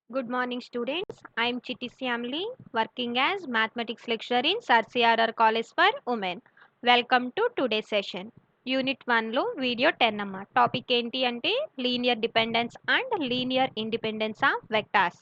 Good morning, students. I am Chitti Syamli, working as mathematics lecturer in Sir CRR College for Women. Welcome to today's session. Unit 1లో video 10 అమ్మ topic ఏంటి అంటే linear dependence and linear independence of vectors.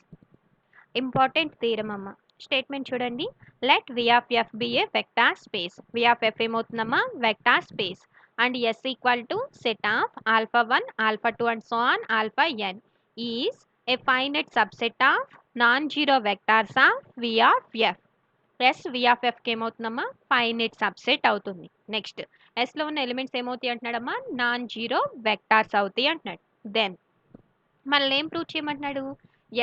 Important theorem అమ్మ. Statement చూడండి. Let V of F be a vector space. V of F ఏమవుతుందమ్మా vector space and S equal to set of alpha 1 alpha 2 and so on alpha n is a finite subset of non-zero vectors of v of f. S V of ఎఫ్కి ఏమవుతుందమ్మా finite subset అవుతుంది. Next ఎస్లో ఉన్న elements ఏమవుతాయి అంటున్నాడమ్మా non zero vectors అవుతాయి అంటున్నాడు. Then మళ్ళీ ఏం ప్రూవ్ చేయమంటున్నాడు,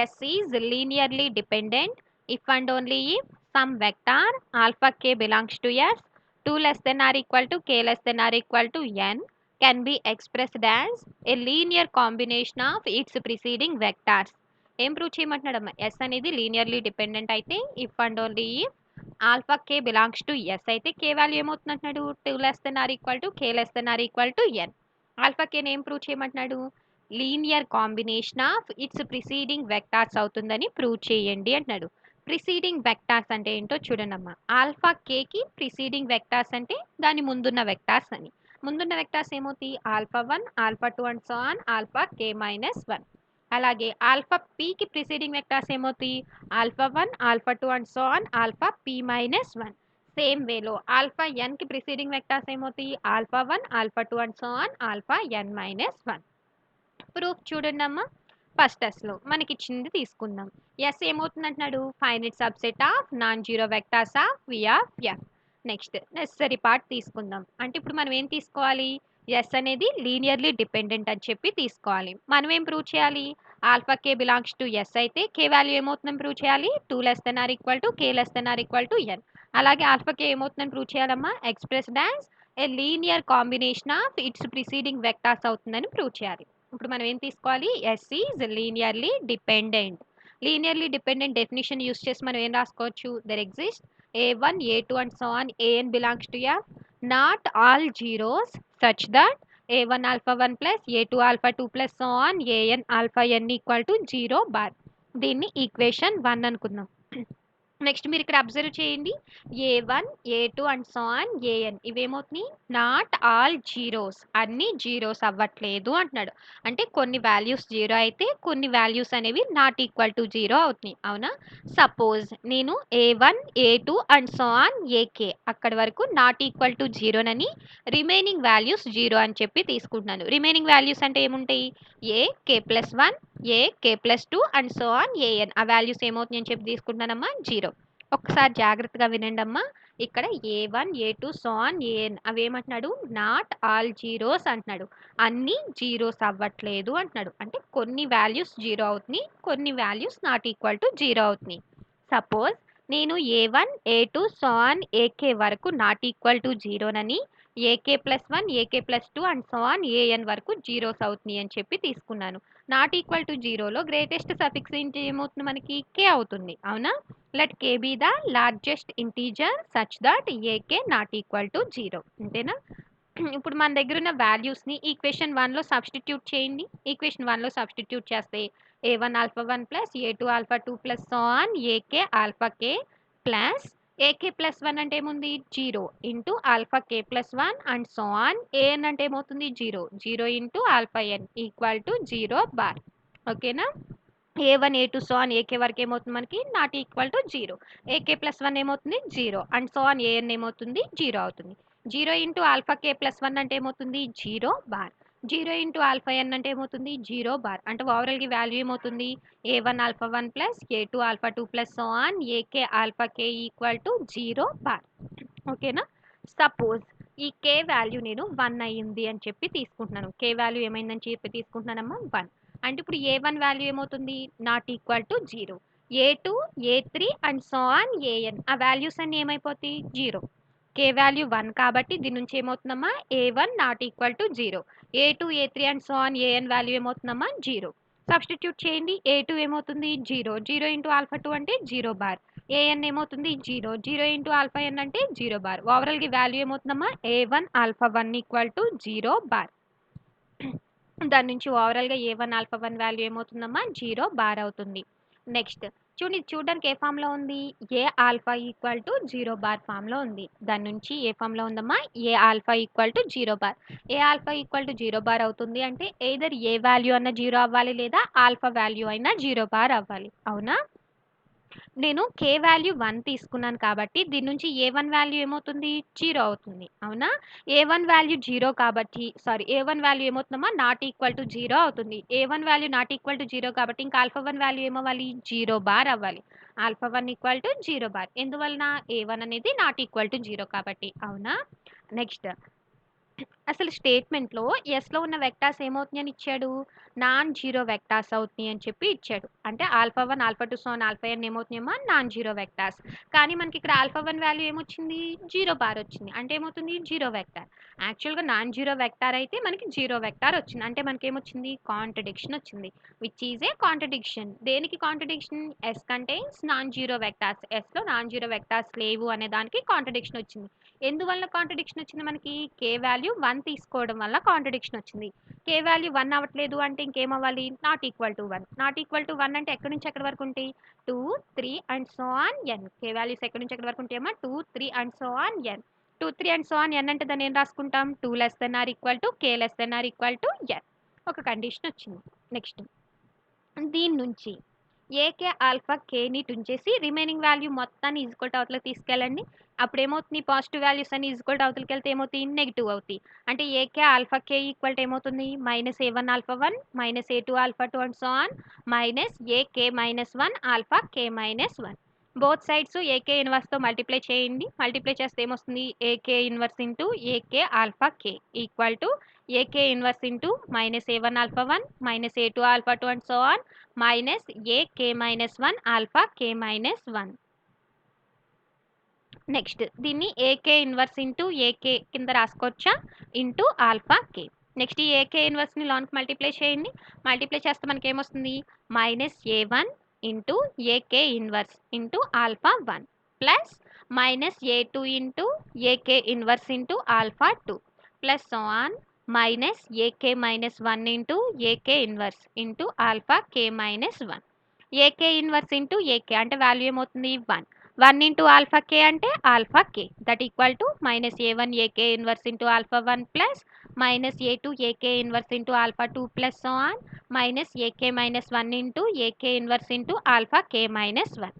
S is linearly dependent if and only if some vector alpha K belongs to S 2 less than or equal to k less than or equal to n can be expressed as a linear combination of its preceding vectors. ఏం prove చేయమంటున్నాడమ్మా, S అనేది linearly dependent అయితే if and only if alpha K belongs to S అయితే K value ఏమవుతుంది అంటున్నాడు 2 less than or equal to k less than or equal to n. Alpha కేని ఏం prove చేయమంటున్నాడు, linear combination of its preceding vectors అవుతుందని prove చేయండి అంటున్నాడు. Preceding vectors అంటే ఏంటో చూడండి అమ్మా. ఆల్ఫా కేకి ప్రిసీడింగ్ వెక్టార్స్ అంటే దాని ముందున్న వెక్టార్స్ అని. ముందున్న వెక్టార్స్ ఏమవుతాయి alpha 1 alpha 2 and so on alpha K minus 1. అలాగే ఆల్ఫా పీకి ప్రిసీడింగ్ వెక్టార్స్ ఏమవుతాయి alpha 1 alpha 2 and so on alpha P minus 1. Same వేలో ఆల్ఫా ఎన్కి ప్రిసీడింగ్ వెక్టార్స్ ఏమవుతాయి alpha 1 alpha 2 and so on alpha N minus 1. Proof చూడండి అమ్మా. First ఎస్లో మనకి ఇచ్చింది తీసుకుందాం. ఎస్ ఏమవుతుంది అంటున్నాడు finite subset of non zero vectors of V of F. Next necessary part తీసుకుందాం. అంటే ఇప్పుడు మనం ఏం తీసుకోవాలి, ఎస్ అనేది లీనియర్లీ డిపెండెంట్ అని చెప్పి తీసుకోవాలి. మనం ఏం ప్రూవ్ చేయాలి, alpha K belongs to S అయితే కే వాల్యూ ఏమవుతుందని ప్రూవ్ చేయాలి 2 less than or equal to k less than or equal to n. అలాగే ఆల్ఫా కే ఏమవుతుందని ప్రూవ్ చేయాలమ్మా expressed as a linear combination of its preceding vectors అవుతుందని prove చేయాలి. ఇప్పుడు మనం ఏం తీసుకోవాలి, S is linearly dependent. Linearly dependent definition use చేసి మనం ఏం రాసుకోవచ్చు, there exist a1 a2 and so on an belongs to f not all zeros such that a1 alpha 1 plus a2 alpha 2 plus so on an alpha n equal to 0 bar. దీన్ని equation 1 అనుకుందాం. Next మీరు ఇక్కడ observe చేయండి, A one A two and so on A N ఇవేమవుతున్నాయి not all zeros, అన్ని zeros అవ్వట్లేదు అంటున్నాడు. అంటే కొన్ని వాల్యూస్ జీరో అయితే కొన్ని వాల్యూస్ అనేవి నాట్ ఈక్వల్ టు జీరో అవుతున్నాయి. అవునా, సపోజ్ నేను A one A two and so on A K అక్కడి వరకు నాట్ ఈక్వల్ టు జీరోనని రిమైనింగ్ వాల్యూస్ జీరో అని చెప్పి తీసుకుంటున్నాను. రిమైనింగ్ వాల్యూస్ అంటే ఏముంటాయి A K plus 1 A K plus 2 and so on A N ఆ వాల్యూస్ ఏమవుతుంది అని చెప్పి తీసుకుంటున్నానమ్మా జీరో. ఒక్కసారి జాగ్రత్తగా వినండి అమ్మా. ఇక్కడ A one A two so on A N అవేమంటున్నాడు నాట్ ఆల్ జీరోస్ అంటున్నాడు. అన్ని జీరోస్ అవ్వట్లేదు అంటున్నాడు. అంటే కొన్ని వాల్యూస్ జీరో అవుతున్నాయి, కొన్ని values not equal to zero అవుతున్నాయి. సపోజ్ నేను A one A two so on A K వరకు నాట్ ఈక్వల్ టు జీరోనని A K plus 1 A K plus 2 and so on A N వరకు జీరోస్ అవుతున్నాయి అని చెప్పి తీసుకున్నాను. నాట్ ఈక్వల్ టు జీరోలో గ్రేటెస్ట్ సఫిక్స్ ఏంటి ఏమవుతుంది మనకి కే అవుతుంది. అవునా, let K be the largest integer such that A K not equal to zero. అంతేనా. ఇప్పుడు మన దగ్గర ఉన్న వాల్యూస్ని ఈక్వేషన్ 1లో సబ్స్టిట్యూట్ చేయండి. ఈక్వేషన్ 1లో సబ్స్టిట్యూట్ చేస్తే A one alpha 1 plus A two alpha 2 plus so on A K alpha K plus A K plus 1 అంటే ఏముంది zero into alpha K plus 1 and so on A N అంటే ఏమవుతుంది zero zero into alpha N equal to zero bar. ఓకేనా. A one A two so on A K వరకు ఏమవుతుంది మనకి not equal to zero. A K plus 1 ఏమవుతుంది zero and so on A N ఏమవుతుంది zero అవుతుంది. Zero into alpha K plus 1 అంటే ఏమవుతుంది zero bar. Zero into alpha N అంటే ఏమవుతుంది జీరో బార్. అంటే ఓవరాల్కి వాల్యూ ఏమవుతుంది A one alpha 1 plus A two alpha 2 plus so on A K alpha K equal to zero bar. ఓకేనా. సపోజ్ ఈ కే వాల్యూ నేను 1 అయ్యింది అని చెప్పి తీసుకుంటున్నాను. కే వాల్యూ ఏమైందని చెప్పి తీసుకుంటున్నానమ్మా 1. అంటే ఇప్పుడు ఏ1 వాల్యూ ఏమవుతుంది not equal to zero. A two ఏ3 అండ్ సో ఆన్ ఏఎన్ ఆ వాల్యూస్ అన్ని ఏమైపోతాయి జీరో. కే వాల్యూ 1 కాబట్టి దీని నుంచి ఏమవుతుందమ్మా A one not equal to zero. A two ఏ3 and so on A N value ఏమవుతుందమ్మా జీరో. సబ్స్టిట్యూట్ చేయండి, ఏ2 ఏమవుతుంది జీరో జీరో ఇంటూ ఆల్ఫా 2 అంటే జీరో బార్. ఏఎన్ ఏమవుతుంది zero zero into alpha N అంటే జీరో బార్. ఓవరాల్కి వాల్యూ ఏమవుతుందమ్మా A one alpha 1 equal to zero bar. దాని నుంచి ఓవరాల్గా ఏ1 ఆల్ఫా 1 వాల్యూ ఏమవుతుందమ్మా జీరో బార్ అవుతుంది. నెక్స్ట్ ఇది చూడడానికి ఏ ఫామ్‌లో ఉంది? A alpha equal to 0 bar ఫామ్‌లో ఉంది. దాని నుంచి ఏ ఫామ్‌లో ఉందమ్మా? A alpha equal to 0 bar. A alpha equal to 0 bar అవుతుంది అంటే ఎయిదర్ ఏ వాల్యూ అన్న 0 అవ్వాలి లేదా ఆల్ఫా వాల్యూ అయినా 0 బార్ అవ్వాలి. అవునా? నేను కే వాల్యూ 1 తీసుకున్నాను కాబట్టి దీని నుంచి ఏ1 వాల్యూ ఏమవుతుంది? 0 అవుతుంది. అవునా? ఏ1 వాల్యూ 0 కాబట్టి ఏ1 వాల్యూ ఏమవుతుందమ్మా? నాట్ ఈక్వల్ టు 0 అవుతుంది. ఏ1 వాల్యూ నాట్ ఈక్వల్ టు 0 కాబట్టి ఇంకా ఆల్ఫా 1 వాల్యూ ఏమవ్వాలి? 0 బార్ అవ్వాలి. Alpha 1 equal to 0 bar. ఎందువలన? ఏ1 అనేది నాట్ ఈక్వల్ టు 0 కాబట్టి. అవునా? నెక్స్ట్ అసలు స్టేట్మెంట్‌లో యెస్‌లో ఉన్న వెక్టార్స్ ఏమవుతున్నాయని ఇచ్చాడు? నాన్ జీరో వెక్టార్స్ అవుతున్నాయి అని చెప్పి ఇచ్చాడు. అంటే alpha 1, alpha 2 so on alpha n ఏమవుతున్నాయమ్మా? Non zero vectors. కానీ మనకి ఇక్కడ ఆల్ఫా 1 వాల్యూ ఏమొచ్చింది? 0 బార్ వచ్చింది. అంటే ఏమవుతుంది? Zero vector. యాక్చువల్‌గా నాన్ జీరో వెక్టార్ అయితే మనకి జీరో వెక్టార్ వచ్చింది. అంటే మనకేమొచ్చింది? కాంట్రడిక్షన్ వచ్చింది. Which is a contradiction. దేనికి contradiction? S contains non zero vectors. ఎస్‌లో నాన్ జీరో వెక్టార్స్ లేవు అనే దానికి కాంట్రడిక్షన్ వచ్చింది. ఎందువల్ల కాంట్రడిక్షన్ వచ్చింది మనకి? కే వాల్యూ 1 తీసుకోవడం వల్ల కాంట్రడిక్షన్ వచ్చింది. కే వాల్యూ 1 అవ్వట్లేదు అంటే ఇంకేమవ్వాలి? Not equal to 1. Not equal to 1 అంటే ఎక్కడి నుంచి ఎక్కడి వరకు ఉంటాయి? 2, 3 and so on n. K values ఎక్కడి నుంచి ఎక్కడి వరకు ఉంటాయమ్మా? 2, 3 and so on n. 2, 3 and so on n అంటే దాన్ని ఏం రాసుకుంటాం? 2 less than or equal to K less than or equal to n. ఒక కండిషన్ వచ్చింది. నెక్స్ట్ దీని నుంచి ఏకే ఆల్ఫా కేని టుంచేసి రిమైనింగ్ వాల్యూ మొత్తాన్ని ఈజ్వల్ టు అవతలకి తీసుకెళ్ళండి. అప్పుడేమవుతుంది? పాజిటివ్ వాల్యూస్ అన్ని ఈజ్వల్ టు అవతలకెళ్తే ఏమవుతాయి? నెగెటివ్ అవుతాయి. అంటే A K alpha K equal to ఏమవుతుంది? -a1 alpha 1 -a2 alpha 2 and so on A K -1 alpha K -1. Both sides A K ఇన్వర్స్‌తో మల్టిప్లై చేయండి. మల్టిప్లై చేస్తే ఏమొస్తుంది? A K inverse into A K alpha K equal to A K inverse into -a1 alpha 1 -a2 alpha 2 and so on A K -1 alpha K -1. Next దీన్ని AK inverse into AK కింద రాసుకోవచ్చా? Into alpha కే. Next ఈ AK ఇన్వర్స్ని లాన్కి multiply చేయండి. Multiply చేస్తే మనకి ఏమొస్తుంది? -a1 into A K inverse into alpha 1 plus -a2 into A K inverse into alpha 2 plus so on A K -1 into A K inverse into alpha K -1. AK inverse into AK అంటే value ఏమవుతుంది? 1. 1 into alpha కే అంటే alpha K that equal to -a1 A K inverse into alpha 1 plus -a2 A K inverse into alpha 2 plus so on A K -1 into A K inverse into alpha K -1.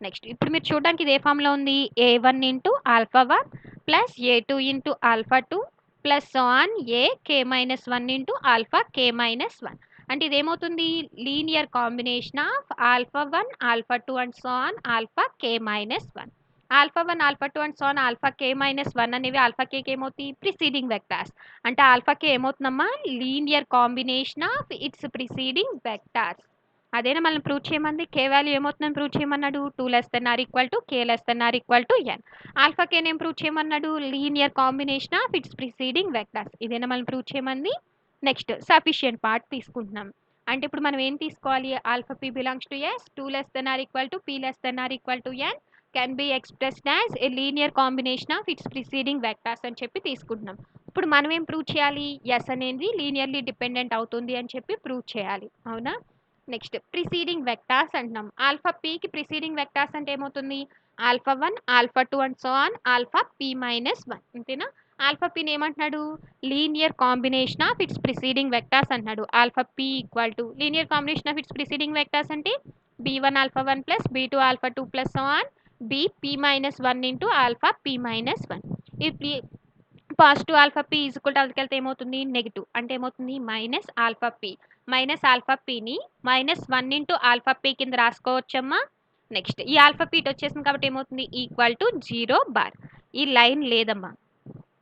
Next ఇప్పుడు మీరు చూడడానికి ఇది ఏ ఫామ్లో ఉంది? a1 into alpha 1 plus a2 into alpha 2 plus so on A K -1 into alpha K -1. అంటే ఇదేమవుతుంది? Linear combination of alpha 1 alpha 2 and so on alpha K -1. Alpha 1 alpha 2 and so on alpha K -1 అనేవి alpha కేకి ఏమవుతాయి? Preceding vectors. అంటే alpha K ఏమవుతుందమ్మా? Linear combination of its preceding vectors. అదేనా మనం prove చేయమంది? కే వాల్యూ ఏమవుతుందని prove చేయమన్నాడు? 2 less than or equal to K less than or equal to n. Alpha కేని ఏం ప్రూవ్ చేయమన్నాడు? Linear combination of its preceding vectors. ఇదేనా మనం ప్రూవ్ చేయమంది? నెక్స్ట్ సఫిషియెంట్ పార్ట్ తీసుకుంటున్నాం. అంటే ఇప్పుడు మనం ఏం తీసుకోవాలి? Alpha P belongs to S 2 less than or equal to P less than or equal to n can be expressed as a linear combination of its preceding vectors అని చెప్పి తీసుకుంటున్నాం. ఇప్పుడు మనం ఏం ప్రూవ్ చేయాలి? ఎస్ అనేది లీనియర్లీ డిపెండెంట్ అవుతుంది అని చెప్పి ప్రూవ్ చేయాలి. అవునా? నెక్స్ట్ ప్రిసీడింగ్ వెక్టార్స్ అంటున్నాం. ఆల్ఫా పీకి ప్రిసీడింగ్ వెక్టార్స్ అంటే ఏమవుతుంది? Alpha 1 alpha 2 and so on alpha P -1 అంతేనా? ఆల్ఫా పీని ఏమంటున్నాడు? Linear combination of its preceding vectors అంటున్నాడు. Alpha P equal to linear combination of its preceding vectors అంటే b1 alpha 1 plus b2 alpha 2 plus so on bp -1 into alpha P -1. ఇది positive alpha P equal to అవతలకెళ్తే ఏమవుతుంది? Negative. అంటే ఏమవుతుంది? Minus alpha P. Minus alpha పీని -1 into alpha P కింద రాసుకోవచ్చమ్మా? Next ఈ ఆల్ఫా పీ ఇటు వచ్చేసింది కాబట్టి ఏమవుతుంది? Equal to 0 bar. ఈ లైన్ లేదమ్మా.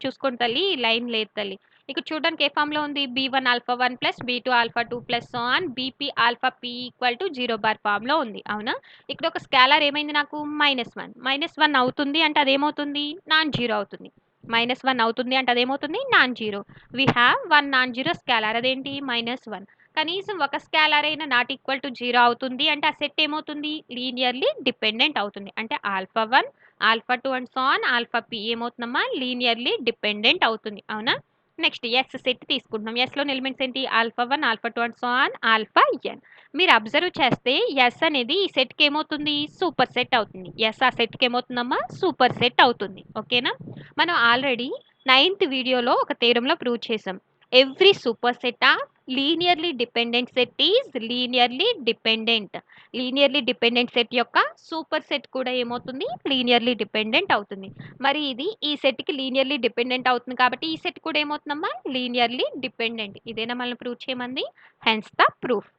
చూసుకోండి తల్లి, ఈ లైన్ లేదు తల్లి. ఇక్కడ చూడడానికి ఏ ఫామ్లో ఉంది? b1 alpha 1 plus b2 alpha 2 plus so on bp alpha p equal to 0 bar ఫామ్లో ఉంది. అవునా? ఇక్కడ ఒక స్కేలార్ ఏమైంది నాకు? -1. -1 అవుతుంది అంటే అదేమవుతుంది? నాన్ జీరో అవుతుంది. -1 అవుతుంది అంటే అదేమవుతుంది? Non zero. We have one non zero scalar. అదేంటి? -1. కనీసం ఒక స్కేలార్ అయినా నాట్ ఈక్వల్ టు 0 అవుతుంది అంటే ఆ సెట్ ఏమవుతుంది? లీనియర్లీ డిపెండెంట్ అవుతుంది. అంటే alpha 1 alpha 2 and so on alpha P ఏమవుతుందమ్మా? లీనియర్లీ డిపెండెంట్ అవుతుంది. అవునా? నెక్స్ట్ ఎస్ సెట్ తీసుకుంటున్నాం. ఎస్‌లోని ఎలిమెంట్స్ ఏంటి? Alpha 1, alpha 2 and so on alpha N. మీరు అబ్జర్వ్ చేస్తే ఎస్ అనేది ఈ సెట్‌కి ఏమవుతుంది? సూపర్ సెట్ అవుతుంది. ఎస్ ఆ సెట్‌కి ఏమవుతుందమ్మా? సూపర్ సెట్ అవుతుంది. ఓకేనా? మనం ఆల్రెడీ 9థ్ వీడియోలో ఒక థీరమ్‌లో ప్రూవ్ చేసాం. Every super set of linearly dependent set is linearly dependent. Linearly dependent set యొక్క సూపర్ సెట్ కూడా ఏమవుతుంది? లీనియర్లీ డిపెండెంట్ అవుతుంది. మరి ఇది ఈ సెట్‌కి లీనియర్లీ డిపెండెంట్ అవుతుంది కాబట్టి ఈ సెట్ కూడా ఏమవుతుందమ్మా? Linearly dependent. ఇదేనా మనల్ని ప్రూవ్ చేయమంది? Hence the proof.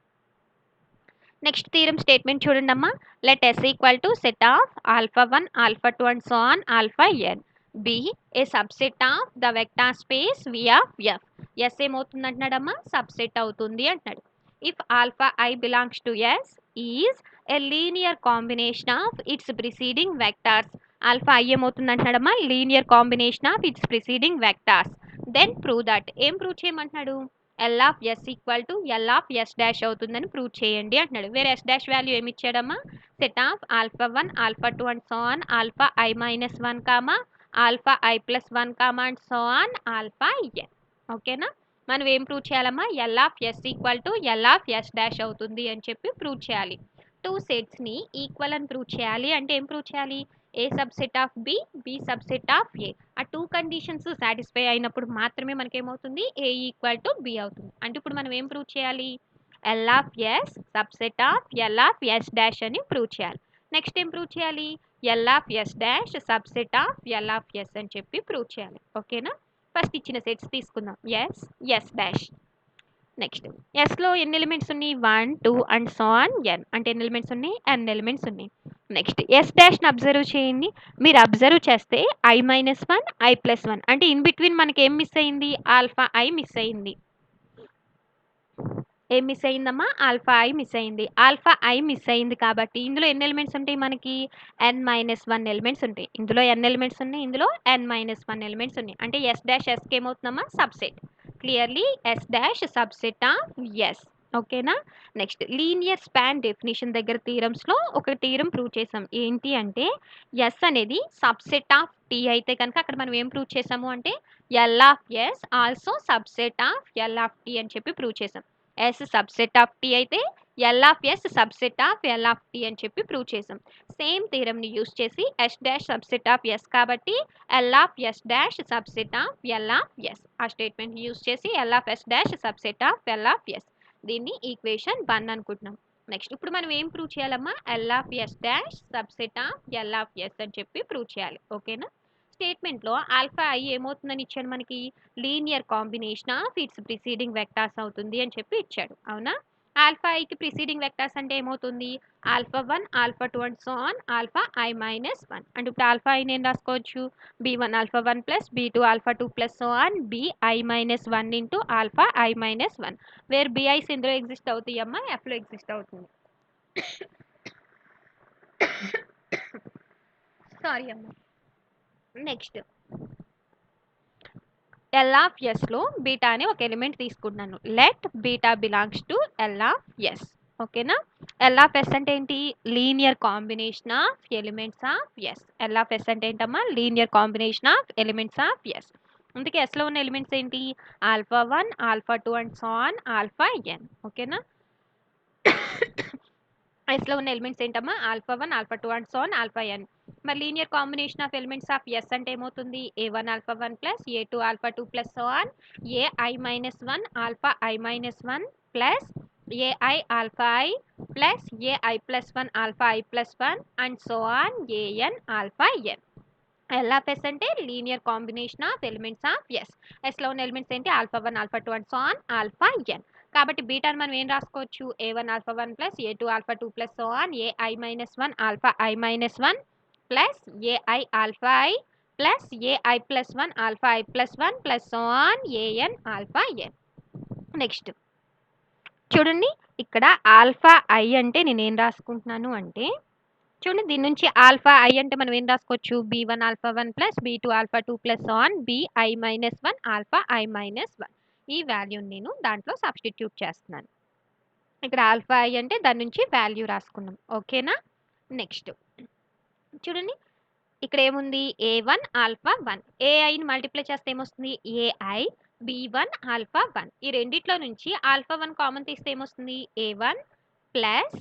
Next theorem statement చూడండమ్మా. Let S equal to set of alpha 1, alpha 2 and so on alpha n be a subset of the vector space V of F. S ఏమవుతుంది అంటున్నాడమ్మా? Subset అవుతుంది అంటున్నాడు. If alpha I belongs to S is a linear combination of its preceding vectors. Alpha I ఏమవుతుంది అంటున్నాడమ్మా? Linear combination of its preceding vectors. Then prove that. ఏం prove చేయమంటున్నాడు? L of S equal to L of S dash అవుతుందని prove చేయండి అంటున్నాడు. వేరే S dash value ఏమి ఇచ్చాడమ్మా? Set of alpha 1, alpha 2 and so on alpha I minus 1 comma alpha I plus 1 comma and so on alpha N. ఓకేనా? మనం ఏం prove చేయాలమ్మా? L of S equal to L of S dash అవుతుంది అని చెప్పి prove చేయాలి. Two సెట్స్ని equal అని ప్రూవ్ చేయాలి అంటే ఏం ప్రూవ్ చేయాలి? A subset of B, B subset of A. ఆ టూ కండిషన్స్ సాటిస్ఫై అయినప్పుడు మాత్రమే మనకి ఏమవుతుంది? ఏ ఈక్వల్ టు బి అవుతుంది. అంటే ఇప్పుడు మనం ఏం ప్రూవ్ చేయాలి? L of S subset of L of S dash అని ప్రూవ్ చేయాలి. నెక్స్ట్ ఏం ప్రూవ్ చేయాలి? L of S dash subset of L of S అని చెప్పి ప్రూవ్ చేయాలి. ఓకేనా? ఫస్ట్ ఇచ్చిన సెట్స్ తీసుకుందాం. S, S dash. నెక్స్ట్ ఎస్లో ఎన్ని ఎలిమెంట్స్ ఉన్నాయి? 1, 2 అండ్ సో ఆన్ ఎన్. అంటే ఎన్ని ఎలిమెంట్స్ ఉన్నాయి? ఎన్ ఎలిమెంట్స్ ఉన్నాయి. నెక్స్ట్ ఎస్ డాష్ని అబ్జర్వ్ చేయండి. మీరు అబ్జర్వ్ చేస్తే ఐ మైనస్ 1, ఐ ప్లస్ 1 అంటే ఇన్ బిట్వీన్ మనకి ఏం మిస్ అయింది? ఆల్ఫా ఐ మిస్ అయింది. ఏం మిస్ అయిందమ్మా? ఆల్ఫా ఐ మిస్ అయింది. ఆల్ఫా ఐ మిస్ అయింది కాబట్టి ఇందులో ఎన్ని ఎలిమెంట్స్ ఉంటాయి మనకి? ఎన్ మైనస్ 1 ఎలిమెంట్స్ ఉంటాయి. ఇందులో ఎన్ని ఎలిమెంట్స్ ఉన్నాయి? ఇందులో ఎన్ మైనస్ 1 ఎలిమెంట్స్ ఉన్నాయి. అంటే ఎస్ డాష్ ఎస్కి ఏమవుతుందమ్మా? Subset. Clearly S dash subset of S. ఓకేనా? నెక్స్ట్ లీనియర్ స్పాన్ డెఫినిషన్ దగ్గర థీరమ్స్లో ఒక థీరం ప్రూవ్ చేసాం. ఏంటి అంటే ఎస్ అనేది సబ్సెట్ ఆఫ్ టీ అయితే కనుక అక్కడ మనం ఏం ప్రూవ్ చేసాము అంటే L of S also subset of L of T అని చెప్పి ప్రూవ్ చేసాం. ఎస్ సబ్సెట్ ఆఫ్ టీ అయితే L of S subset of L of T అని చెప్పి ప్రూవ్ చేసాం. సేమ్ థీరమ్ని యూస్ చేసి S dash subset of S కాబట్టి L of S dash subset of L of S. ఆ స్టేట్మెంట్ యూస్ చేసి L of S dash subset of L of S. దీన్ని equation 1 అనుకుంటున్నాం. నెక్స్ట్ ఇప్పుడు మనం ఏం ప్రూవ్ చేయాలమ్మా? L of S dash subset of L of S అని చెప్పి ప్రూవ్ చేయాలి. ఓకేనా? స్టేట్మెంట్లో ఆల్ఫా ఐ ఏమవుతుందని ఇచ్చాడు మనకి? Linear combination of its preceding vectors అవుతుంది అని చెప్పి ఇచ్చాడు. అవునా? ఆల్ఫా ఐకి ప్రిసీడింగ్ వెక్టార్స్ అంటే ఏమవుతుంది? Alpha 1, alpha 2 and so on alpha I minus 1. అంటే ఇప్పుడు ఆల్ఫా ఐ నేను రాసుకోవచ్చు b1 alpha 1 plus b2 alpha 2 plus so on bi minus 1 into alpha I minus 1. Where bi's ఎందులో ఎగ్జిస్ట్ అవుతాయి అమ్మా? ఎఫ్లో ఎగ్జిస్ట్ అవుతుంది. సారీ అమ్మా. నెక్స్ట్ ఎల్ ఆఫ్ ఎస్లో బీటా అనే ఒక ఎలిమెంట్ తీసుకుంటున్నాను. Let beta belongs to L of S. ఓకేనా? ఎల్ ఆఫ్ ఎస్ అంటే ఏంటి? Linear combination of elements of S. L of S అంటే ఏంటమ్మా? Linear combination of elements of S. అందుకే ఎస్లో ఉన్న ఎలిమెంట్స్ ఏంటి? Alpha 1, alpha 2 and so on alpha N. ఓకేనా? ఎస్లో ఉన్న ఎలిమెంట్స్ ఏంటమ్మా? Alpha 1, alpha 2 and so on alpha N. మరి linear combination of elements of S అంటే ఏమవుతుంది? a1 alpha 1 plus a2 alpha 2 plus so on ai minus 1 alpha I minus 1 plus ai alpha I plus ai plus 1 alpha I plus 1 and so on an alpha N. L of S అంటే linear combination of elements of S. ఎస్లో ఉన్న elements ఏంటి? Alpha 1, alpha 2 and so on alpha N. కాబట్టి బీటాను మనం ఏం రాసుకోవచ్చు? a1 alpha 1 plus a2 alpha 2 plus so on ai minus 1 alpha I minus 1 plus ai alpha I plus ai plus 1 alpha I plus 1 plus so on an alpha N. Next చూడండి, ఇక్కడ alpha I అంటే నేను ఏం రాసుకుంటున్నాను అంటే చూడండి, దీని నుంచి alpha I అంటే మనం ఏం రాసుకోవచ్చు? b1 alpha 1 plus b2 alpha 2 plus on bi minus 1 alpha I minus 1. ఈ వాల్యూని నేను దాంట్లో సబ్స్టిట్యూట్ చేస్తున్నాను. ఇక్కడ ఆల్ఫా ఐ అంటే దాని నుంచి వాల్యూ రాసుకున్నాం. ఓకేనా? నెక్స్ట్ చూడండి, ఇక్కడ ఏముంది? a1 alpha 1. aiని మల్టిప్లై చేస్తే ఏమొస్తుంది? ai B1 alpha 1. ఈ రెండిట్లో నుంచి ఆల్ఫా 1 కామన్ తీస్తే ఏమొస్తుంది? A1 plus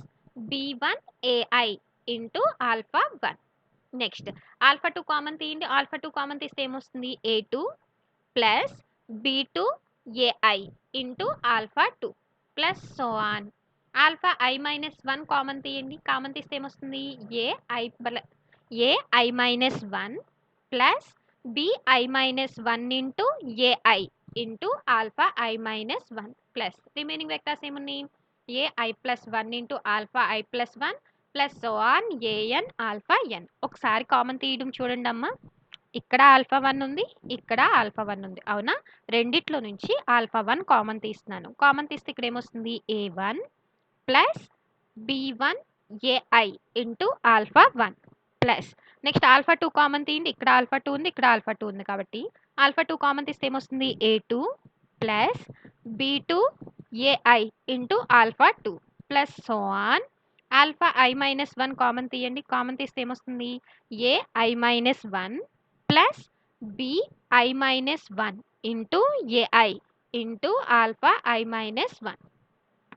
B1 AI into alpha 1. Next alpha 2 common తీయండి. ఆల్ఫా 2 కామన్ తీస్తే ఏమొస్తుంది? A2 plus B2 AI into alpha 2 plus so on. Alpha I minus 1 common తీయండి. కామన్ తీస్తే ఏమొస్తుంది? AI minus 1 plus BI minus 1 into AI into alpha I minus 1 plus remaining vectors ఏమున్నాయి? AI plus 1 into alpha I plus 1 plus so on AN alpha N. ఒకసారి common తీయడం చూడండి అమ్మా. ఇక్కడ alpha 1 ఉంది, ఇక్కడ ఆల్ఫా 1 ఉంది. అవునా? రెండిట్లో నుంచి ఆల్ఫా 1 కామన్ తీస్తున్నాను. కామన్ తీస్తే ఇక్కడ ఏమొస్తుంది? A1 plus B1 AI into alpha 1 plus next alpha 2 common తీయండి. ఇక్కడ ఆల్ఫా 2 ఉంది, ఇక్కడ ఆల్ఫా 2 ఉంది కాబట్టి ఆల్ఫా 2 కామన్ తీస్తే ఏమొస్తుంది? A2 plus B2 AI into alpha 2 plus so on. Alpha I minus 1 common తీయండి. కామన్ తీస్తే ఏమొస్తుంది? AI minus 1 plus BI minus 1 into AI into alpha I minus 1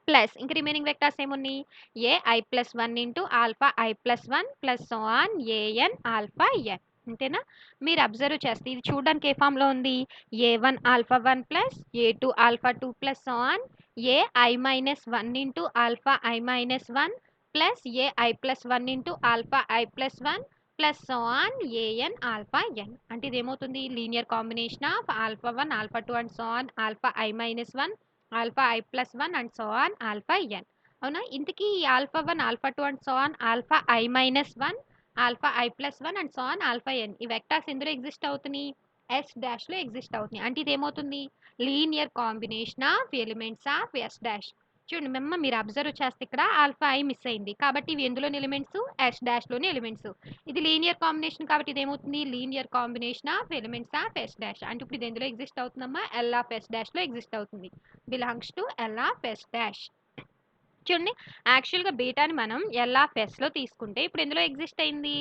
plus ఇంక రిమైనింగ్ వెక్టర్స్ ఏమున్నాయి? AI plus 1 into alpha I plus 1 plus so on AN alpha N. అంతేనా? మీరు observe చేస్తే ఇది చూడడానికి ఏ ఫామ్లో ఉంది? A1 alpha 1 plus A2 alpha 2 plus so on AI minus 1 into alpha I minus 1 plus AI plus 1 into alpha I plus 1 plus so on AN alpha N. అంటే ఇది ఏమవుతుంది? Linear combination of alpha 1 alpha 2 and so on alpha I minus 1 alpha I plus 1 and so on alpha N. అవునా? ఇంతకీ ఈ alpha 1 alpha 2 and so on alpha I minus 1 alpha I plus 1 and so on alpha N ఈ vectors ఎందులో exist అవుతున్నాయి? S డాష్లో exist అవుతున్నాయి. అంటే ఇది ఏమవుతుంది? Linear combination of elements of S dash. చూడండి మెమ్మ మీరు అబ్జర్వ్ చేస్తే ఇక్కడ ఆల్ఫా I మిస్ అయింది కాబట్టి ఇవి ఎందులోని ఎలిమెంట్స్? S డాష్లోని ఎలిమెంట్స్. ఇది లీనియర్ కాంబినేషన్ కాబట్టి ఇది ఏమవుతుంది? Linear combination of elements of S dash. అంటే ఇప్పుడు ఇది ఎందులో ఎగ్జిస్ట్ అవుతుందమ్మా? L ఆఫ్ S డాష్లో ఎగ్జిస్ట్ అవుతుంది. Belongs to L of S dash. చూడండి యాక్చువల్గా బీటాని మనం L ఆఫ్ Sలో తీసుకుంటే ఇప్పుడు ఎందులో ఎగ్జిస్ట్ అయింది?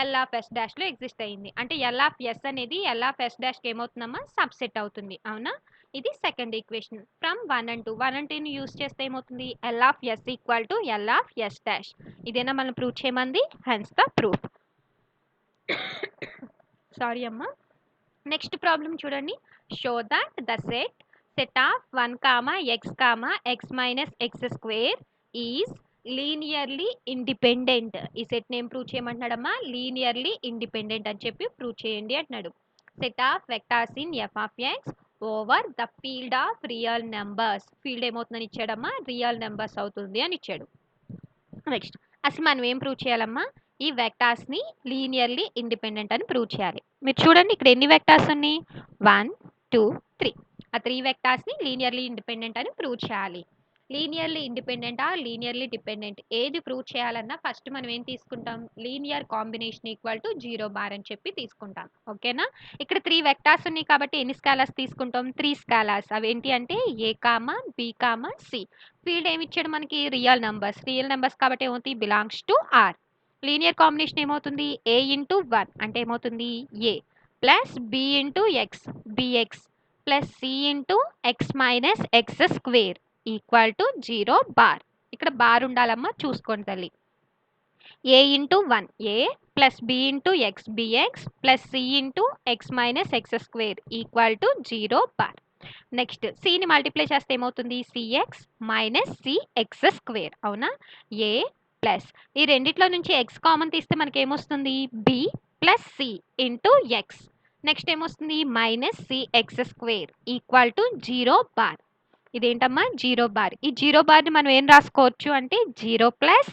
L ఆఫ్ S డాష్లో ఎగ్జిస్ట్ అయింది. అంటే L ఆఫ్ S అనేది L ఆఫ్ S డాష్కి ఏమవుతుందమ్మా? సబ్సెట్ అవుతుంది. అవునా? ఇది second equation. From 1 and 2 1 and 2ని యూస్ చేస్తే ఏమవుతుంది? L of S equal to L of S dash. ఇదేనా మనం ప్రూవ్ చేయమంది? Hence the proof. సారీ అమ్మా. నెక్స్ట్ ప్రాబ్లం చూడండి. Show that the set of 1, x minus x square is linearly independent. ఈ set name prove చేయమంటున్నాడమ్మా? Linearly independent అని చెప్పి prove చేయండి అంటున్నాడు. Set of vectors in f of x over the field of real numbers. Field ఏమవుతుందని ఇచ్చాడమ్మా? Real numbers అవుతుంది అని ఇచ్చాడు. నెక్స్ట్ అసలు మనం ఏం ప్రూవ్ చేయాలమ్మా? ఈ వెక్టార్స్ని లీనియర్లీ ఇండిపెండెంట్ అని ప్రూవ్ చేయాలి. మీరు చూడండి ఇక్కడ ఎన్ని వెక్టార్స్ ఉన్నాయి? 1 2 3. ఆ 3 వెక్టార్స్ని లీనియర్లీ ఇండిపెండెంట్ అని ప్రూవ్ చేయాలి. Linearly independent or linearly dependent ఏది ప్రూవ్ చేయాలన్నా ఫస్ట్ మనం ఏం తీసుకుంటాం? Linear combination equal to 0 bar అని చెప్పి తీసుకుంటాం. ఓకేనా? ఇక్కడ 3 వెక్టార్స్ ఉన్నాయి కాబట్టి ఎన్ని స్కాలర్స్ తీసుకుంటాం? 3 స్కాలర్స్. అవి ఏంటి అంటే A, B, C. ఫీల్డ్ ఏమి ఇచ్చాడు మనకి? Real numbers. రియల్ నెంబర్స్ కాబట్టి ఏమవుతుంది? Belongs to R. Linear combination ఏమవుతుంది? A ఇంటూ 1 అంటే ఏమవుతుంది? A plus B into x BX plus C into x minus x square equal to 0 bar. ఇక్కడ bar ఉండాలమ్మా, చూసుకోండి తల్లి. A into 1 A plus B into x BX plus C into x minus x square equal to 0 bar. Next సిని multiply చేస్తే ఏమవుతుంది? C x minus c x square. అవునా? A plus ఈ రెండిట్లో నుంచి ఎక్స్ కామన్ తీస్తే మనకి ఏమొస్తుంది? B plus c into x. Next ఏమొస్తుంది? Minus c x square equal to 0 bar. ఇదేంటమ్మా? 0 బార్. ఈ 0 బార్ని మనం ఏం రాసుకోవచ్చు అంటే 0 plus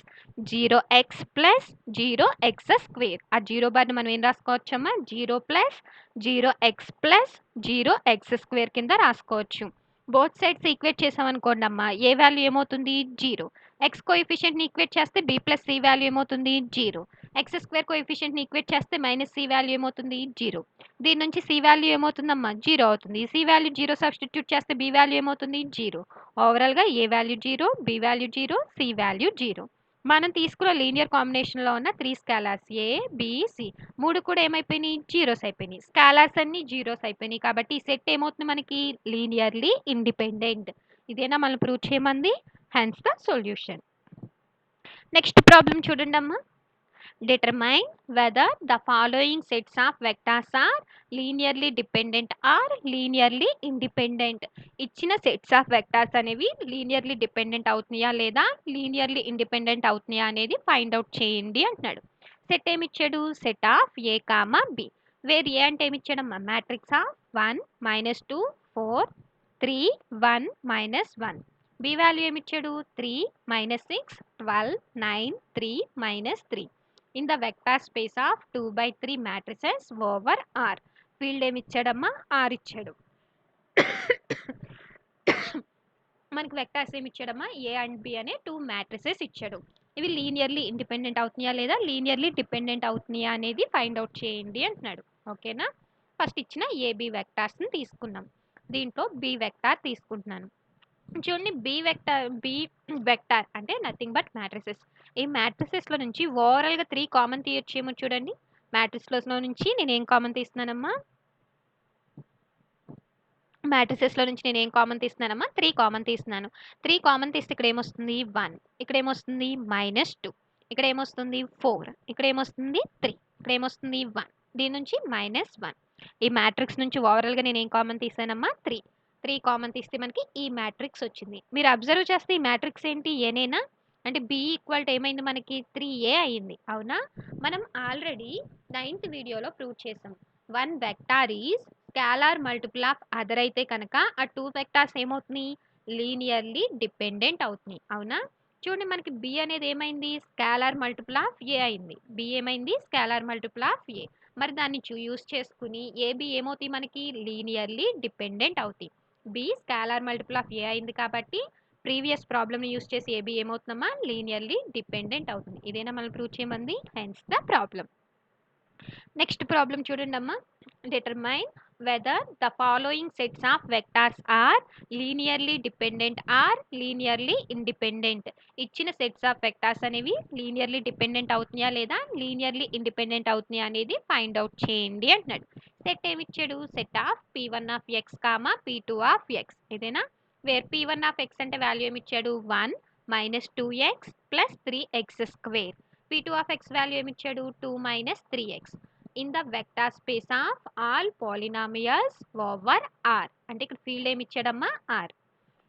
0x plus 0x square. ఆ 0 బార్ని మనం ఏం రాసుకోవచ్చమ్మా? 0 plus 0x plus 0x square కింద రాసుకోవచ్చు. బోత్ సైడ్స్ ఈక్వేట్ చేసామనుకోండి అమ్మా, ఏ వాల్యూ ఏమవుతుంది? 0. ఎక్స్ కోఎఫిషియెంట్ని ఈక్వేట్ చేస్తే బి ప్లస్ సి వాల్యూ ఏమవుతుంది? 0. ఎక్స్ స్క్వేర్ కోఎఫిషియెంట్ని ఈక్వేట్ చేస్తే మైనస్ సి వాల్యూ ఏమవుతుంది? 0. దీని నుంచి సి వాల్యూ ఏమవుతుందమ్మా? 0 అవుతుంది. సి వాల్యూ 0 సబ్స్టిట్యూట్ చేస్తే బి వాల్యూ ఏమవుతుంది? 0. ఓవరాల్గా a value 0, b value 0, c value 0. మనం తీసుకున్న లీనియర్ కాంబినేషన్లో ఉన్న 3 స్కాలర్స్ ఏ బి సి 3 కూడా ఏమైపోయినాయి జీరోస్ అయిపోయినాయి. స్కాలర్స్ అన్ని జీరోస్ అయిపోయినాయి కాబట్టి ఈ సెట్ ఏమవుతుంది మనకి లీనియర్లీ ఇండిపెండెంట్. ఇదేనా మనం ప్రూవ్ చేయమంది. Hence the solution. Next problem చూడండి అమ్మా. Determine whether the following sets of vectors are linearly dependent or linearly independent. ఇచ్చిన సెట్స్ ఆఫ్ వెక్టార్స్ అనేవి లీనియర్లీ డిపెండెంట్ అవుతున్నాయా లేదా లీనియర్లీ ఇండిపెండెంట్ అవుతున్నాయా అనేది ఫైండ్ అవుట్ చేయండి అంటున్నాడు. సెట్ ఏమి ఇచ్చాడు? Set of a comma b. Where a అంటే ఏమి ఇచ్చాడమ్మా? Matrix of 1 -2 4 3 1 -1. బి వాల్యూ ఏమి ఇచ్చాడు? 3 -6 12 9 3 -3. In the vector space of 2/3 matrices over R. Field ఏమి ఇచ్చాడమ్మా? ఆర్ ఇచ్చాడు. మనకి వెక్టార్స్ ఏమి ఇచ్చాడమ్మా? ఏ అండ్ బి అనే 2 మ్యాట్రిసెస్ ఇచ్చాడు. ఇవి లీనియర్లీ ఇండిపెండెంట్ అవుతున్నాయా లేదా లీనియర్లీ డిపెండెంట్ అవుతున్నాయా అనేది ఫైండ్ అవుట్ చేయండి అంటున్నాడు. ఓకేనా? ఫస్ట్ ఇచ్చిన ఏబి వెక్టార్స్ని తీసుకున్నాం. దీంట్లో బి వెక్టార్ తీసుకుంటున్నాను. చూడండి, బి వెక్టార్ అంటే నథింగ్ బట్ మ్యాట్రిసెస్. ఈ మ్యాట్రిసెస్లో నుంచి ఓవరాల్గా 3 కామన్ తీయొచ్చేమో చూడండి. మ్యాట్రిసెస్లో నుంచి నేను ఏం కామన్ తీస్తున్నానమ్మా? మ్యాట్రిసెస్లో నుంచి నేను ఏం కామన్ తీస్తున్నానమ్మా? 3 కామన్ తీస్తున్నాను. 3 కామన్ తీస్తే ఇక్కడ ఏమొస్తుంది? 1. ఇక్కడ ఏమొస్తుంది? -2. ఇక్కడ ఏమొస్తుంది? 4. ఇక్కడ ఏమొస్తుంది? 3. ఇక్కడ ఏమొస్తుంది? 1. దీని నుంచి -1. ఈ మ్యాట్రిక్స్ నుంచి ఓవరాల్గా నేను ఏం కామన్ తీసానమ్మా? 3. 3 కామన్ తీస్తే మనకి ఈ మ్యాట్రిక్స్ వచ్చింది. మీరు అబ్జర్వ్ చేస్తే ఈ మ్యాట్రిక్స్ ఏంటి? ఏనేనా? అంటే బి ఈక్వల్ టు ఏమైంది మనకి? 3a అయ్యింది. అవునా? మనం ఆల్రెడీ 9th వీడియోలో ప్రూవ్ చేసాం. 1 vector is స్కాలార్ multiple of other అయితే కనుక ఆ 2 వెక్టార్స్ ఏమవుతున్నాయి? లీనియర్లీ డిపెండెంట్ అవుతున్నాయి. అవునా? చూడండి, మనకి బి అనేది ఏమైంది? స్కాలార్ మల్టిపుల్ ఆఫ్ ఏ అయింది. బి ఏమైంది? స్కాలార్ మల్టిపుల్ ఆఫ్ ఏ. మరి దాన్ని యూస్ చేసుకుని ఏబి ఏమవుతాయి మనకి? లీనియర్లీ డిపెండెంట్ అవుతాయి. బి స్కాలార్ మల్టిపుల్ ఆఫ్ ఏ అయింది కాబట్టి ప్రీవియస్ ప్రాబ్లమ్ని యూస్ చేసి ఏబి ఏమవుతుందమ్మా? లీనియర్లీ డిపెండెంట్ అవుతుంది. ఇదేనా మనం ప్రూవ్ చేయమంది. Hence the problem. Next problem చూడండి అమ్మా. Determine whether the following sets of vectors are linearly dependent or linearly independent. ఇచ్చిన సెట్స్ ఆఫ్ వెక్టార్స్ అనేవి లీనియర్లీ డిపెండెంట్ అవుతున్నాయా లేదా లీనియర్లీ ఇండిపెండెంట్ అవుతున్నాయా అనేది ఫైండ్ అవుట్ చేయండి అంటున్నాడు. సెట్ ఏమి ఇచ్చాడు? Set of p1 of x comma p2 of X. ఇదేనా? వేర్ p1 ఆఫ్ ఎక్స్ అంటే వాల్యూ ఏమి ఇచ్చాడు? 1 -2x + 3x². p2 of X value ఏమి ఇచ్చాడు? 2 - 3x. In the vector space of all polynomials over R. అంటే ఇక్కడ ఫీల్డ్ ఏమి ఇచ్చాడమ్మా? ఆర్.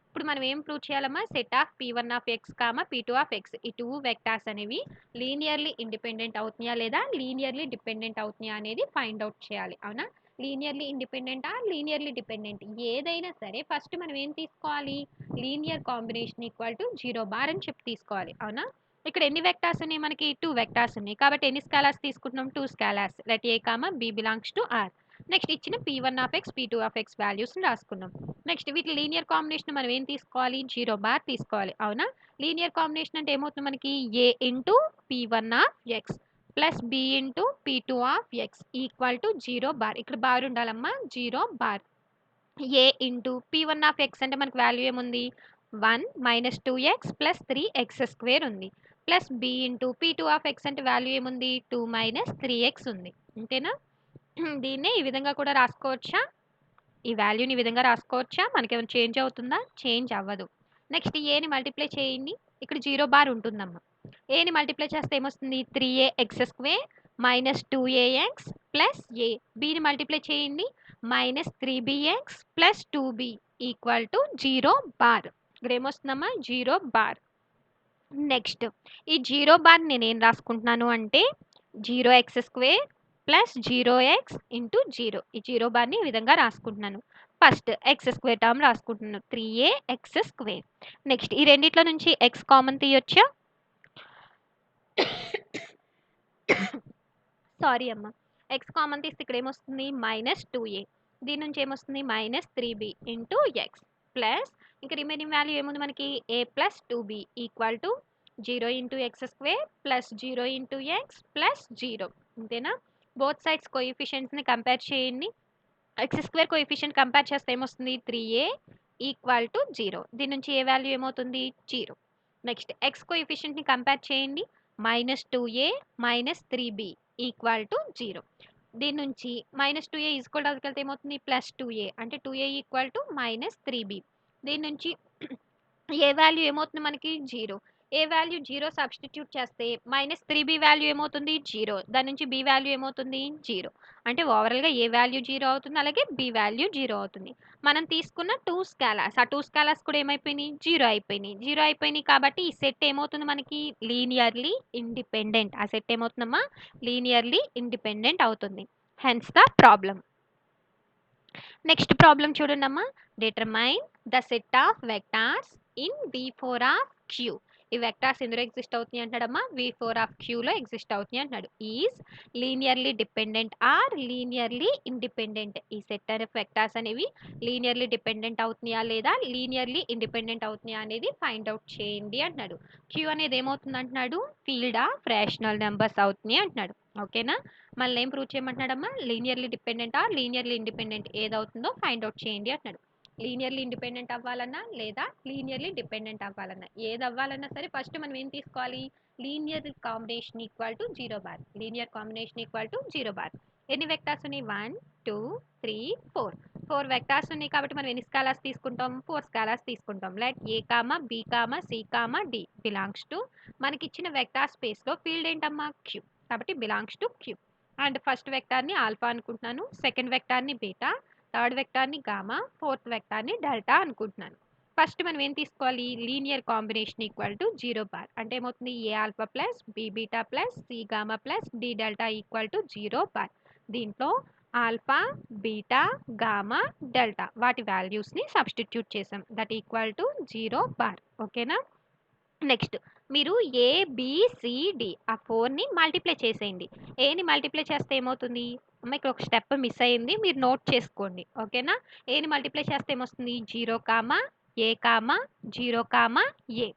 ఇప్పుడు మనం ఏం ప్రూవ్ చేయాలమ్మా? Set of p1 of x comma p2 of x. ఈ 2 వెక్టార్స్ అనేవి లీనియర్లీ ఇండిపెండెంట్ అవుతున్నాయా లేదా లీనియర్లీ డిపెండెంట్ అవుతున్నాయా అనేది ఫైండ్ అవుట్ చేయాలి. అవునా? లీనియర్లీ ఇండిపెండెంటా లీనియర్లీ డిపెండెంట్ ఏదైనా సరే ఫస్ట్ మనం ఏం తీసుకోవాలి? Linear combination equal to 0 bar అని చెప్పి తీసుకోవాలి. అవునా? ఇక్కడ ఎన్ని వెక్టార్స్ ఉన్నాయి మనకి? 2 వెక్టార్స్ ఉన్నాయి కాబట్టి ఎన్ని స్కాలర్స్ తీసుకుంటున్నాం? 2 scalars. Let A comma B belongs to R. Next ఇచ్చిన p1 of X p2 of X వాల్యూస్ని రాసుకున్నాం. నెక్స్ట్ వీటి లీనియర్ కాంబినేషన్ మనం ఏం తీసుకోవాలి? 0 బార్ తీసుకోవాలి. అవునా? లీనియర్ కాంబినేషన్ అంటే ఏమవుతుంది మనకి? a into p1 of x plus b into p2 of x equal to 0 bar. ఇక్కడ బార్ ఉండాలమ్మా. 0 bar. a into p1 of x అంటే మనకి వాల్యూ ఏముంది? 1 - 2x + 3x² ఉంది. Plus b into p2 of x అంటే వాల్యూ ఏముంది? 2 - 3x ఉంది. అంతేనా? దీన్నే ఈ విధంగా కూడా రాసుకోవచ్చా? ఈ వాల్యూని ఈ విధంగా రాసుకోవచ్చా? మనకేమైనా చేంజ్ అవుతుందా? చేంజ్ అవ్వదు. నెక్స్ట్ ఏని మల్టిప్లై చేయండి. ఇక్కడ 0 బార్ ఉంటుందమ్మా. ఏని మల్టిప్లై చేస్తే ఏమొస్తుంది? 3ax² - 2ax ప్లస్ ఏ. బిని మల్టిప్లై చేయండి. -3bx + 2b equal to 0 bar. ఇక్కడ ఏమొస్తుందమ్మా? 0 బార్. నెక్స్ట్ ఈ 0 బార్ నేను ఏం రాసుకుంటున్నాను అంటే 0x² ప్లస్ 0x ఇంటూ 0. ఈ 0 బార్ని ఈ విధంగా రాసుకుంటున్నాను. ఫస్ట్ x² టర్మ్ రాసుకుంటున్నాను. 3ax². నెక్స్ట్ ఈ రెండిట్లో నుంచి x కామన్ తీయొచ్చా? సారీ అమ్మా. x కామన్ తీస్తే ఇక్కడ ఏమొస్తుంది? -2a. దీని నుంచి ఏమొస్తుంది? -3b ఇంటూ ఎక్స్ ప్లస్ ఇంకా రిమైనింగ్ వాల్యూ ఏముంది మనకి? a + 2b equal to 0 × x² plus 0 × x plus 0. అంతేనా? బోత్ సైడ్స్ కోఎఫిషియెంట్స్ని కంపేర్ చేయండి. x² కోఎఫిషియెంట్ కంపేర్ చేస్తే ఏమొస్తుంది? 3a equal to 0. దీని నుంచి ఏ వాల్యూ ఏమవుతుంది? 0. నెక్స్ట్ ఎక్స్ కోఎఫిషియంట్ని కంపేర్ చేయండి. -2a -3b equal to 0. దీని నుంచి -2a ఈక్వల్ టు వెళ్తే ఏమవుతుంది, +2a అంటే 2a ఈక్వల్ టు -3b. దీని నుంచి ఏ వాల్యూ ఏమవుతుంది మనకి 0. ఏ వాల్యూ 0 సబ్స్టిట్యూట్ చేస్తే -3b వాల్యూ ఏమవుతుంది 0. దాని నుంచి b వాల్యూ ఏమవుతుంది 0. అంటే ఓవరాల్గా ఏ వాల్యూ 0 అవుతుంది, అలాగే b వాల్యూ 0 అవుతుంది. మనం తీసుకున్న 2 స్కాలర్స్, ఆ 2 స్కాలర్స్ కూడా ఏమైపోయినాయి 0 అయిపోయినాయి. 0 అయిపోయినాయి కాబట్టి ఈ సెట్ ఏమవుతుంది మనకి లీనియర్లీ ఇండిపెండెంట్. ఆ సెట్ ఏమవుతుందమ్మా లీనియర్లీ ఇండిపెండెంట్ అవుతుంది. Hence the problem. Next problem చూడండమ్మా. Determine the set of vectors in V4 of Q. ఈ వెక్టార్స్ ఎందులో ఎగ్జిస్ట్ అవుతున్నాయి అంటాడమ్మా, V4 ఆఫ్ Qలో ఎగ్జిస్ట్ అవుతున్నాయి అంటున్నాడు. Is linearly dependent or linearly independent. ఈ సెట్ ఆఫ్ వెక్టార్స్ అనేవి లీనియర్లీ డిపెండెంట్ అవుతున్నాయా లేదా లీనియర్లీ ఇండిపెండెంట్ అవుతున్నాయా అనేది ఫైండ్ అవుట్ చేయండి అంటున్నాడు. Q అనేది ఏమవుతుంది అంటున్నాడు, ఫీల్డ్ ఆఫ్ రేషనల్ నెంబర్స్ అవుతున్నాయి అంటున్నాడు. ఓకేనా. మళ్ళీ ఏం ప్రూవ్ చేయమంటున్నాడమ్మా, linearly dependent or linearly independent ఏదవుతుందో ఫైండ్ అవుట్ చేయండి అంటున్నాడు. లీనియర్లీ ఇండిపెండెంట్ అవ్వాలన్నా లేదా లీనియర్లీ డిపెండెంట్ అవ్వాలన్నా ఏది అవ్వాలన్నా సరే ఫస్ట్ మనం ఏం తీసుకోవాలి, linear combination equal to 0 bar. Linear combination equal to 0 bar. ఎన్ని వెక్టార్స్ ఉన్నాయి 1 2 3 4. 4 వెక్టార్స్ ఉన్నాయి కాబట్టి మనం ఎన్ని స్కాలర్స్ తీసుకుంటాం, 4 స్కాలర్స్ తీసుకుంటాం. Let A comma b comma c comma d belongs to, మనకి ఇచ్చిన వెక్టార్ స్పేస్లో ఫీల్డ్ ఏంటమ్మా క్యూ, కాబట్టి belongs to Q. And first వెక్టార్ని ఆల్ఫా అనుకుంటున్నాను, సెకండ్ వెక్టార్ని బీటా, థర్డ్ వెక్టార్ని గామా, ఫోర్త్ వెక్టార్ని డెల్టా అనుకుంటున్నాను. ఫస్ట్ మనం ఏం తీసుకోవాలి, linear combination equal to 0 bar. అంటే ఏమవుతుంది, a alpha plus b beta plus c gamma plus d delta equal to 0 bar. దీంట్లో ఆల్ఫా బీటా గామా డెల్టా వాటి వాల్యూస్ని సబ్స్టిట్యూట్ చేసాం, దట్ ఈక్వల్ టు 0 బార్. ఓకేనా. నెక్స్ట్ మీరు ఏబిసిడి ఆ 4ని మల్టిప్లై చేసేయండి. ఏని మల్టిప్లై చేస్తే ఏమవుతుంది అమ్మ, ఇక్కడ ఒక స్టెప్ మిస్ అయింది, మీరు నోట్ చేసుకోండి. ఓకేనా. ఏని మల్టిప్లై చేస్తే ఏమొస్తుంది 0 comma a comma 0 comma a,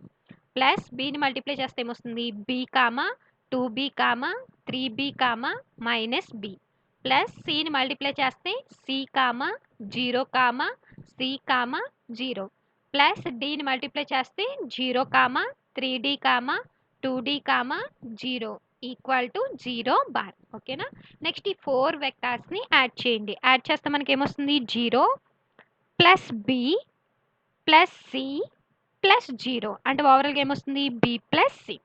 plus బిని మల్టిప్లై చేస్తే ఏమొస్తుంది b comma 2b comma 3b comma -b, plus సిని మల్టిప్లై చేస్తే c comma 0 comma c comma 0, plus డిని మల్టిప్లై చేస్తే 0 comma 3d comma 2d comma 0 equal to 0 bar. ఓకేనా. Next ఈ 4 వెక్టార్స్ని add చేయండి. యాడ్ చేస్తే మనకి ఏమొస్తుంది 0 plus B plus C plus 0 అంటే ఓవరాల్గా ఏమొస్తుంది బి ప్లస్ సి.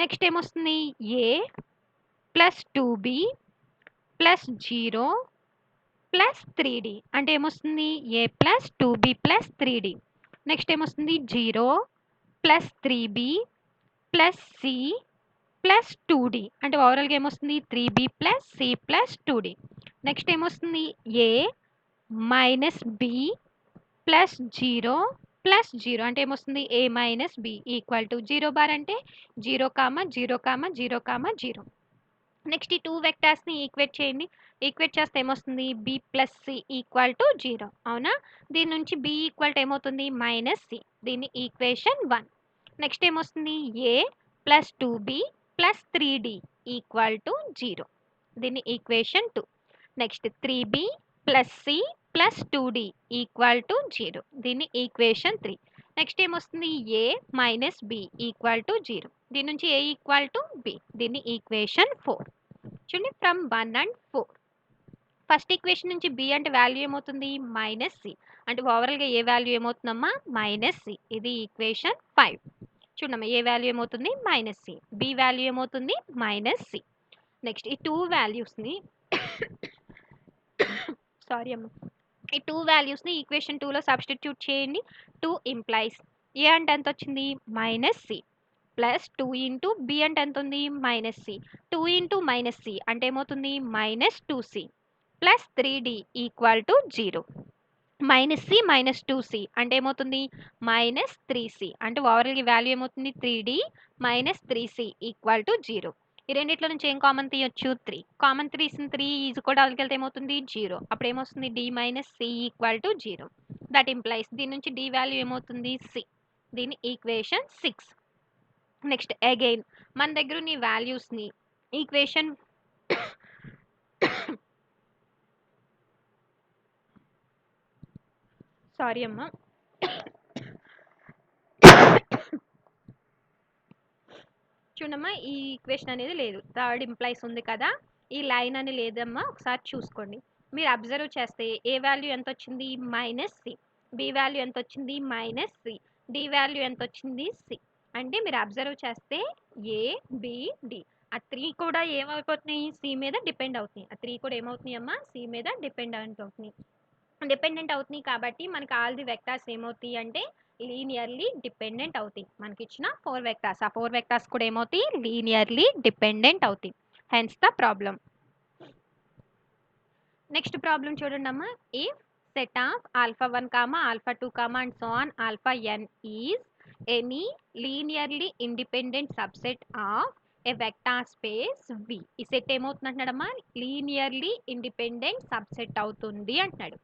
నెక్స్ట్ ఏమొస్తుంది a plus 2b plus 0 plus 3d అంటే ఏమొస్తుంది a plus 2b plus 3d. Next ఏమొస్తుంది 0 plus 3b plus C plus 2d అంటే ఓవరాల్గా ఏమొస్తుంది 3b plus C plus 2d. Next ఏమొస్తుంది a minus b plus 0 plus 0 అంటే ఏమొస్తుంది a minus b equal to 0 bar. అంటే 0 కామా 0 కామా 0 కామా 0. నెక్స్ట్ ఈ 2 వెక్టార్స్ని equate చేయండి. ఈక్వేట్ చేస్తే ఏమొస్తుంది b plus c equal to 0. అవునా. దీని నుంచి బి ఈక్వల్ టు ఏమవుతుంది -సి, దీన్ని ఈక్వేషన్ 1. నెక్స్ట్ ఏమొస్తుంది a plus 2b plus 3d equal to 0, దీన్ని equation 2. Next 3b plus C plus 2d equal to 0, దీన్ని ఈక్వేషన్ 3. నెక్స్ట్ ఏమొస్తుంది a minus b equal to 0, దీని నుంచి ఏ ఈక్వల్ టు బి, దీన్ని ఈక్వేషన్ 4. చూడండి ఫ్రమ్ 1 and 4. ఫస్ట్ ఈక్వేషన్ నుంచి B అంటే value ఏమవుతుంది -సి, అంటే ఓవరాల్గా ఏ వాల్యూ ఏమవుతుందమ్మా -సి, ఇది ఈక్వేషన్ 5. చూడమ్మా ఏ వాల్యూ ఏమవుతుంది -సి, బి వాల్యూ ఏమవుతుంది -సి. నెక్స్ట్ ఈ 2 వాల్యూస్ని సారీ అమ్మ, ఈ 2 వాల్యూస్ని ఈక్వేషన్ 2లో సబ్స్టిట్యూట్ చేయండి. 2 ఇంప్లైస్ ఏ అంటే ఎంత వచ్చింది -సి, ప్లస్ 2 ఇంటూ బి అంటే ఎంత ఉంది -సి, 2 ఇంటూ -సి అంటే ఏమవుతుంది -2c, plus 3d equal to 0. -c -2c అంటే ఏమవుతుంది -3c, అంటే ఓవరాల్గా వాల్యూ ఏమవుతుంది 3d -3c ఈక్వల్ టు 0. ఈ రెండిట్లో నుంచి ఏం కామన్ తీయొచ్చు 3. కామన్ 3 ఈజ్ కూడా వెళ్తే ఏమవుతుంది 0. అప్పుడు ఏమొస్తుంది d - c equal to 0. That implies దీని నుంచి d వాల్యూ ఏమవుతుంది c, దీని ఈక్వేషన్ 6. నెక్స్ట్ అగైన్ మన దగ్గర ఉన్న వాల్యూస్ని ఈక్వేషన్ సారీ అమ్మా చూడమ్మా ఈ ఈక్వేషన్ అనేది లేదు. థర్డ్ ఇంప్లైస్ ఉంది కదా! ఈ లైన్ అని లేదమ్మా ఒకసారి చూసుకోండి. మీరు అబ్జర్వ్ చేస్తే ఏ వాల్యూ ఎంతొచ్చింది? -c. బి వాల్యూ ఎంతొచ్చింది? -c. డి వాల్యూ ఎంతొచ్చింది? c. అంటే మీరు అబ్జర్వ్ చేస్తే ఏ, బి, డి ఆ 3 కూడా ఏమైపోతున్నాయి? సి మీద డిపెండ్ అవుతున్నాయి. ఆ 3 కూడా ఏమవుతున్నాయి అమ్మా? సి మీద డిపెండెంట్ అవుతున్నాయి కాబట్టి మనకి ఆల్ ది వెక్టార్స్ ఏమవుతాయి అంటే లీనియర్లీ డిపెండెంట్ అవుతాయి. మనకి ఇచ్చిన 4 వెక్టార్స్. ఆ 4 వెక్టార్స్ కూడా ఏమవుతాయి? లీనియర్లీ డిపెండెంట్ అవుతాయి. Hence the problem. Next problem చూడండమ్మా. If set of α1, α2, and so on αn is any linearly independent subset of a vector space V. ఈ సెట్ ఏమవుతుంది అంటున్నాడమ్మా? లీనియర్లీ ఇండిపెండెంట్ సబ్సెట్ అవుతుంది అంటున్నాడు.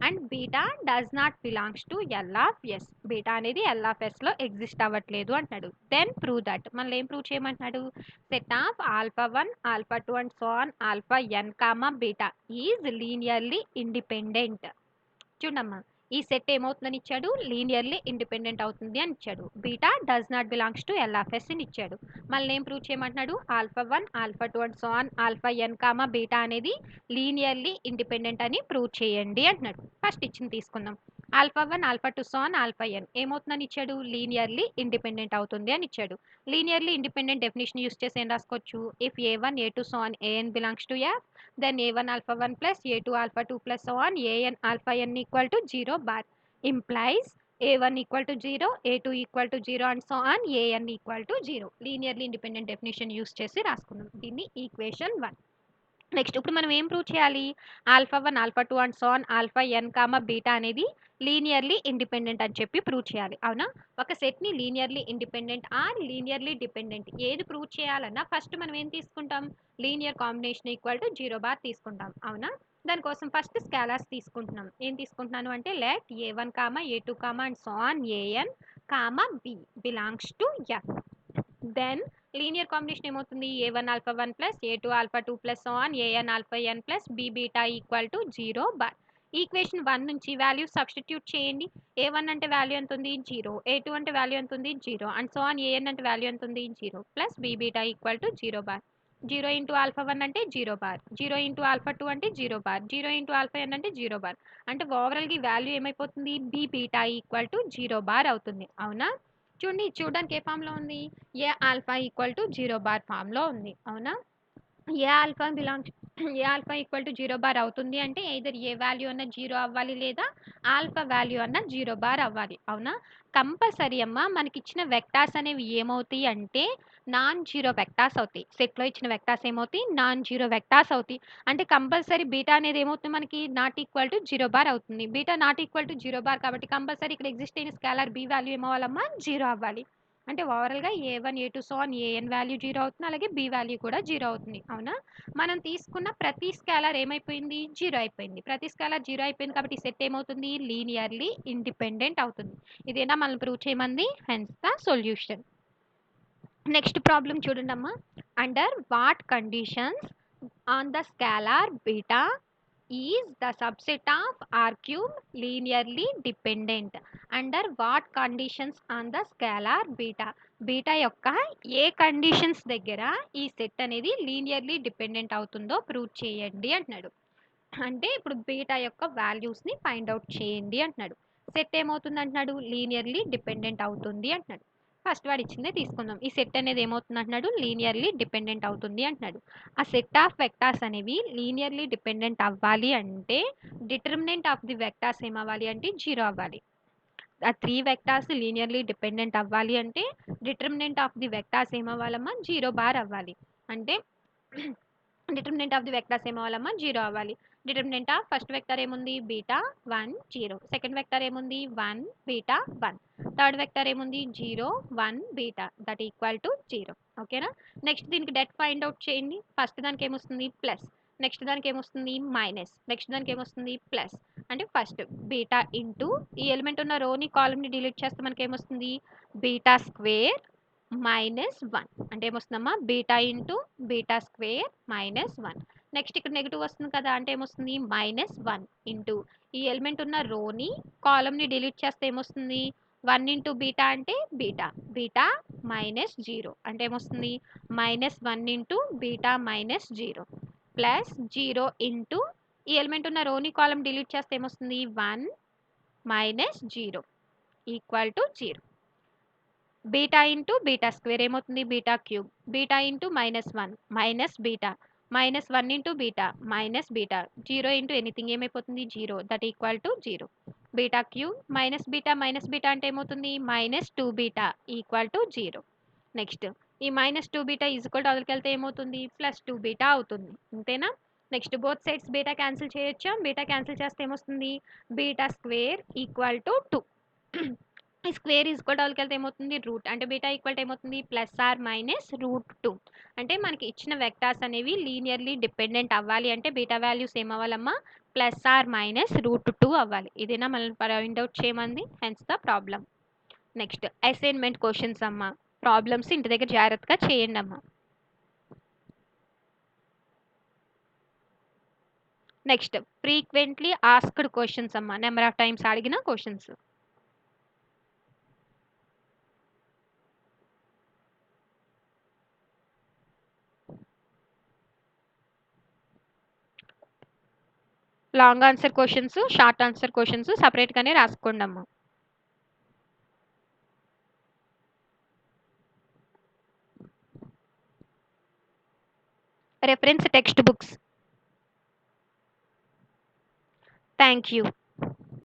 And beta does not belongs to L of S. Beta అనేది L of S లో exist అవ్వట్లేదు అంటున్నాడు. Then prove that. మనల్ని ఏం ప్రూవ్ చేయమంటున్నాడు? Set of α1, α2 and so on αn, beta is linearly independent. చూడమ్మా ఈ సెట్ ఏమవుతుందని ఇచ్చాడు? లీనియర్లీ ఇండిపెండెంట్ అవుతుంది అని ఇచ్చాడు. Beta does not belongs to L of S అని ఇచ్చాడు. మళ్ళీ ఏం ప్రూవ్ చేయమంటున్నాడు? α1, α2 and so on αn, beta అనేది లీనియర్లీ ఇండిపెండెంట్ అని ప్రూవ్ చేయండి అంటున్నాడు. ఫస్ట్ ఇచ్చింది తీసుకుందాం. α1, α2 so on αn ఏమవుతుందని ఇచ్చాడు? లీనియర్లీ ఇండిపెండెంట్ అవుతుంది అని ఇచ్చాడు. లీనియర్లీ ఇండిపెండెంట్ డెఫినేషన్ యూస్ చేసి ఏం రాసుకోవచ్చు? If a1, a2 so on an belongs to f, then a1 alpha1 plus a2 alpha2 plus so on an alpha n equal to 0 bar implies a1 equal to 0, a2 equal to 0 and so on an equal to 0. Linearly independent definition use చేసి రాసుకుందాం. దీన్ని equation 1. Next ఇప్పుడు మనం ఏం prove చేయాలి? α1, α2 అండ్ so ఆన్ αn, beta అనేది linearly independent అని చెప్పి ప్రూవ్ చేయాలి. అవునా? ఒక సెట్ని linearly independent or linearly dependent ఏది ప్రూవ్ చేయాలన్నా ఫస్ట్ మనం ఏం తీసుకుంటాం? Linear combination equal to 0 bar తీసుకుంటాం. అవునా? దానికోసం ఫస్ట్ స్కాలర్స్ తీసుకుంటున్నాం. ఏం తీసుకుంటున్నాను అంటే let a1, a2, and so on an, b belongs to f. Then linear combination ఏమవుతుంది? a1 α1 plus a2 α2 plus so on an αn plus b beta equal to 0 bar. Equation 1 నుంచి value substitute చేయండి. a1 అంటే value ఎంత ఉంది? 0. a2 అంటే value ఎంత ఉంది? 0. And so on an అంటే వాల్యూ ఎంత ఉంది? 0 plus b beta equal to 0 bar. 0 into α1 అంటే 0 బార్, 0 ఇంటూ α2 అంటే 0 బార్, 0 ఇంటూ αn అంటే 0 బార్. అంటే ఓవరాల్గా ఈ వాల్యూ ఏమైపోతుంది? b beta equal to 0 bar అవుతుంది. అవునా? చూడడానికి ఏ ఫామ్లో ఉంది? A alpha equal to 0 bar ఫామ్లో ఉంది. అవునా? ఏ ఆల్ఫా ఈక్వల్ టు 0 బార్ అవుతుంది అంటే ఎయిదర్ ఏ వాల్యూ అన్న 0 అవ్వాలి లేదా ఆల్ఫా వాల్యూ అన్న 0 బార్ అవ్వాలి. అవునా? కంపల్సరీ అమ్మ మనకి ఇచ్చిన వెక్టార్స్ అనేవి ఏమవుతాయి అంటే నాన్ జీరో వెక్టార్స్ అవుతాయి. సెట్లో ఇచ్చిన వెక్టార్స్ ఏమవుతాయి? నాన్ జీరో వెక్టార్స్ అవుతాయి. అంటే కంపల్సరీ బీటా అనేది ఏమవుతుంది మనకి? నాట్ ఈక్వల్ టు 0 బార్ అవుతుంది. Beta naught equal to 0 bar కాబట్టి కంపల్సరీ ఇక్కడ ఎగ్జిస్ట్ అయిన స్కేలార్ బి వాల్యూ ఏమవ్వాలమ్మా? 0 అవ్వాలి. అంటే ఓవరాల్గా a1, a2 so on an value 0 అవుతుంది. అలాగే b వాల్యూ కూడా 0 అవుతుంది. అవునా? మనం తీసుకున్న ప్రతి స్కేలార్ ఏమైపోయింది? 0 అయిపోయింది. ప్రతి స్కేలార్ 0 అయిపోయింది కాబట్టి సెట్ ఏమవుతుంది? లీనియర్లీ ఇండిపెండెంట్ అవుతుంది. ఇదేనా మనం ప్రూవ్ చేయమంది? Hence the solution. Next problem చూడండమ్మా. Under what conditions on the scalar beta is the subset of R cube linearly dependent? Under what conditions on the scalar beta? Beta యొక్క ఏ conditions దగ్గర ఈ set అనేది linearly dependent అవుతుందో prove చేయండి అంటున్నాడు. అంటే ఇప్పుడు బీటా యొక్క వాల్యూస్ని ఫైండ్ అవుట్ చేయండి అంటున్నాడు. సెట్ ఏమవుతుంది అంటున్నాడు? లీనియర్లీ డిపెండెంట్ అవుతుంది అంటున్నాడు. ఫస్ట్ వాడు ఇచ్చిందే తీసుకుందాం. ఈ సెట్ అనేది ఏమవుతుంది అంటున్నాడు? లీనియర్లీ డిపెండెంట్ అవుతుంది అంటున్నాడు. ఆ సెట్ ఆఫ్ వెక్టార్స్ అనేవి లీనియర్లీ డిపెండెంట్ అవ్వాలి అంటే డిటర్మినెంట్ ఆఫ్ ది వెక్టార్స్ ఏమవ్వాలి అంటే 0 అవ్వాలి. ఆ 3 వెక్టార్స్ లీనియర్లీ డిపెండెంట్ అవ్వాలి అంటే డిటర్మినెంట్ ఆఫ్ ది వెక్టార్స్ ఏమవ్వాలమ్మా? 0 బార్ అవ్వాలి. అంటే డిటర్మినెంట్ ఆఫ్ ది వెక్టార్స్ ఏమవ్వాలమ్మా? 0 అవ్వాలి. డిటర్మినెంట్ ఆఫ్ ఫస్ట్ వెక్టర్ ఏముంది? బీటా 1 0. సెకండ్ వెక్టర్ ఏముంది? 1 బీటా 1. థర్డ్ వెక్టర్ ఏముంది? 0 1 బీటా దట్ ఈక్వల్ టు 0. ఓకేనా? నెక్స్ట్ దీనికి డెట్ ఫైండ్ అవుట్ చేయండి. ఫస్ట్ దానికి ఏమొస్తుంది? ప్లస్. నెక్స్ట్ దానికి ఏమొస్తుంది? మైనస్. నెక్స్ట్ దానికి ఏమొస్తుంది? ప్లస్. అంటే ఫస్ట్ బీటా ఇంటూ ఈ ఎలిమెంట్ ఉన్న రోని కాలమ్ని డిలీట్ చేస్తే మనకి ఏమొస్తుంది? బీటా స్క్వేర్ -1 అంటే ఏమొస్తుందమ్మా? Beta into beta square -1. Next ఇక్కడ నెగిటివ్ వస్తుంది కదా అంటే ఏమొస్తుంది? -1 ఇంటూ ఈ ఎలిమెంట్ ఉన్న రోని కాలమ్ని డిలీట్ చేస్తే ఏమొస్తుంది? 1 ఇంటూ బీటా అంటే బీటా మైనస్ జీరో అంటే ఏమొస్తుంది -1 into beta minus zero plus zero into ఈ ఎలిమెంట్ ఉన్న రోని కాలం డిలీట్ చేస్తే ఏమొస్తుంది 1 minus zero equal to zero. Beta into beta square ఏమవుతుంది beta cube beta into -1 minus beta -1 into beta minus beta zero into anything ఏమైపోతుంది zero that equal to zero. Beta cube minus beta అంటే ఏమవుతుంది -2 beta equal to zero. Next ఈ -2 beta equal to అదరికెళ్తే ఏమవుతుంది +2 beta అవుతుంది అంతేనా. Next both sides beta cancel చేయొచ్చా beta cancel చేస్తే ఏమొస్తుంది బీటా స్క్వేర్ ఈక్వల్ టు 2. ఈ స్క్వేర్ ఈక్వల్ టు వెళ్తే ఏమవుతుంది రూట్ అంటే బీటా ఈక్వల్ టు ఏమవుతుంది +or-√2. అంటే మనకి ఇచ్చిన వెక్టార్స్ అనేవి లీనియర్లీ డిపెండెంట్ అవ్వాలి అంటే బీటా వాల్యూస్ ఏమవ్వాలమ్మా +or-√2 అవ్వాలి. ఇదేనా మనం ఫైండ్ అవుట్ చేయమంది hence the problem. Next assignment questions అమ్మా ప్రాబ్లమ్స్ ఇంటి దగ్గర జాగ్రత్తగా చేయండి అమ్మా. నెక్స్ట్ ఫ్రీక్వెంట్లీ ఆస్క్డ్ క్వశ్చన్స్ అమ్మా నెంబర్ ఆఫ్ టైమ్స్ అడిగిన questions. Long answer questions short answer questions సపరేట్గానే రాసుకోండి అమ్మా. Reference text books. Thank you.